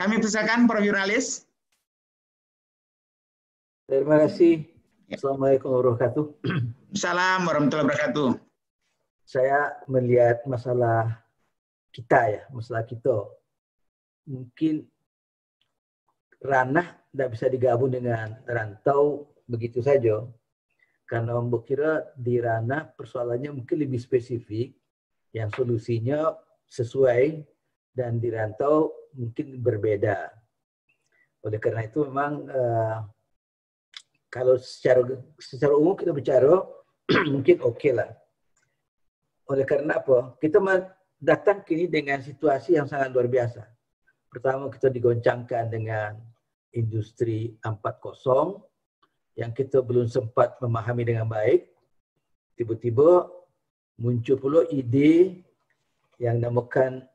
Kami persilakan Prof. Jurnalis. Terima kasih. Assalamualaikum warahmatullahi wabarakatuh. Assalamualaikum warahmatullahi wabarakatuh. Saya melihat masalah kita mungkin ranah tidak bisa digabung dengan rantau begitu saja. Karena Mbok kira di ranah persoalannya mungkin lebih spesifik, yang solusinya sesuai, dan di rantau mungkin berbeda. Oleh karena itu memang kalau secara umum kita bicara mungkin oke lah. Oleh karena apa? Kita datang kini dengan situasi yang sangat luar biasa. Pertama, kita digoncangkan dengan industri 4.0 yang kita belum sempat memahami dengan baik. Tiba-tiba muncul pula ide yang namakan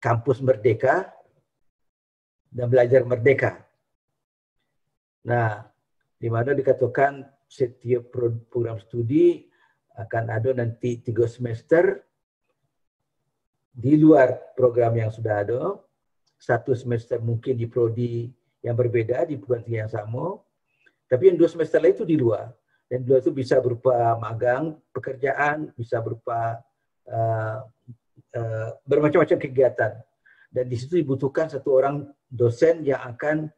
kampus merdeka dan belajar merdeka. Nah, di mana dikatakan setiap program studi akan ada nanti 3 semester di luar program yang sudah ada. 1 semester mungkin di prodi yang berbeda, di perguruan tinggi yang sama. Tapi yang 2 semester lain itu di luar. Dan di luar itu bisa berupa magang, pekerjaan, bisa berupa bermacam-macam kegiatan. Dan di situ dibutuhkan 1 orang dosen yang akan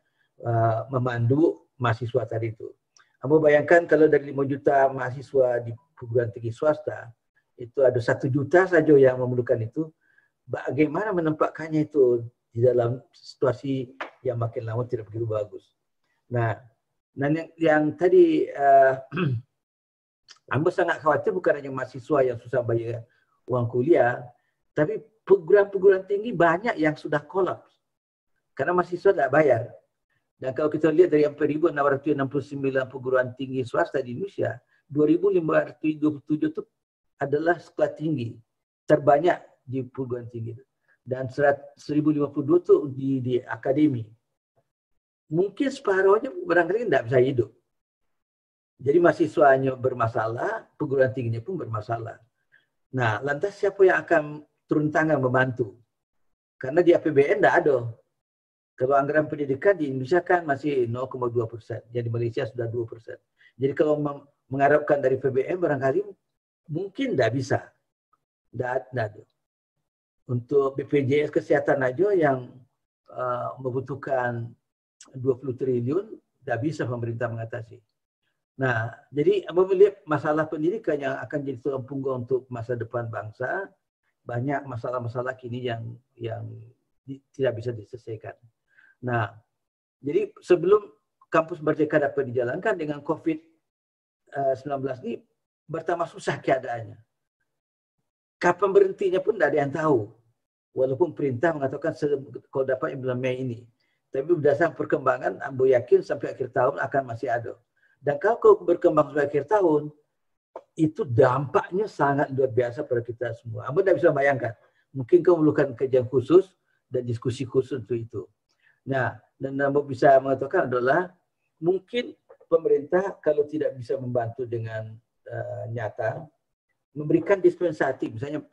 memandu mahasiswa tadi itu. Anda bayangkan kalau dari 5 juta mahasiswa di perguruan tinggi swasta, itu ada 1 juta saja yang memerlukan itu. Bagaimana menempatkannya itu di dalam situasi yang makin lama tidak begitu bagus. Nah, dan yang tadi Anda sangat khawatir bukan hanya mahasiswa yang susah bayar uang kuliah, tapi perguruan tinggi banyak yang sudah kolaps karena mahasiswa tidak bayar. Dan kalau kita lihat dari 4.669 perguruan tinggi swasta di Indonesia, 2.527 itu adalah sekolah tinggi terbanyak di perguruan tinggi, dan 1.052 itu di akademi. Mungkin separuhnya barangkali tidak bisa hidup. Jadi mahasiswanya bermasalah, perguruan tingginya pun bermasalah. Nah, lantas siapa yang akan turun tangan membantu? Karena di APBN tidak ada. Kalau anggaran pendidikan di Indonesia kan masih 0,2%, jadi Malaysia sudah 2%. Jadi kalau mengharapkan dari APBN barangkali mungkin tidak bisa. Tidak ada. Untuk BPJS Kesehatan aja yang membutuhkan 20 triliun, tidak bisa pemerintah mengatasi. Nah, jadi melihat masalah pendidikan yang akan jadi tulang punggung untuk masa depan bangsa, banyak masalah-masalah kini yang tidak bisa diselesaikan. Nah, jadi sebelum kampus merdeka dapat dijalankan dengan COVID-19 ini bertambah susah keadaannya. Kapan berhentinya pun tidak ada yang tahu. Walaupun perintah mengatakan kalau dapat bulan Mei ini. Tapi berdasarkan perkembangan, Ambo yakin sampai akhir tahun akan masih ada. Dan kalau berkembang sampai akhir tahun, itu dampaknya sangat luar biasa pada kita semua. Ambo tidak bisa bayangkan. Mungkin kau memerlukan kajian khusus dan diskusi khusus untuk itu. Nah, dan Ambo bisa mengatakan adalah mungkin pemerintah kalau tidak bisa membantu dengan nyata, memberikan dispensasi, misalnya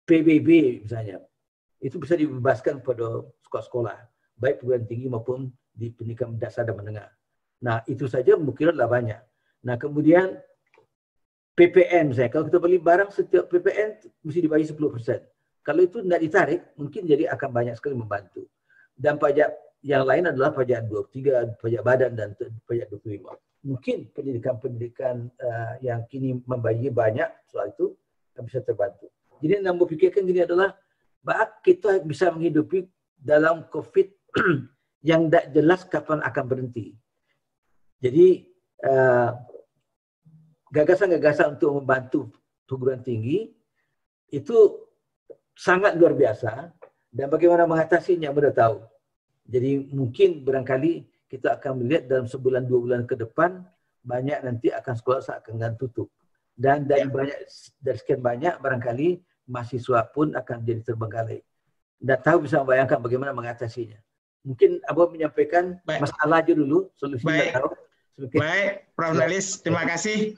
PBB misalnya, itu bisa dibebaskan pada sekolah-sekolah, baik perguruan tinggi maupun di pendidikan dasar dan menengah. Nah, itu saja mungkin adalah banyak. Nah, kemudian PPN misalnya, kalau kita beli barang setiap PPN mesti dibagi 10%. Kalau itu tidak ditarik, mungkin jadi akan banyak sekali membantu. Dan pajak yang lain adalah pajak 23, pajak badan, dan pajak 25. Mungkin pendidikan-pendidikan yang kini membagi banyak soal itu bisa terbantu. Jadi yang saya pikirkan gini adalah bahwa kita bisa menghidupi dalam COVID yang tidak jelas kapan akan berhenti. Jadi gagasan-gagasan untuk membantu perguruan tinggi itu sangat luar biasa, dan bagaimana mengatasinya sudah tahu. Jadi mungkin barangkali kita akan melihat dalam sebulan 2 bulan ke depan banyak nanti akan sekolah akan tutup, dan dari sekian banyak barangkali mahasiswa pun akan jadi terbengkalai. Tidak tahu bisa membayangkan bagaimana mengatasinya. Mungkin Abang menyampaikan masalah aja dulu, solusinya tahu. Baik, Prof. Jurnalis, terima kasih.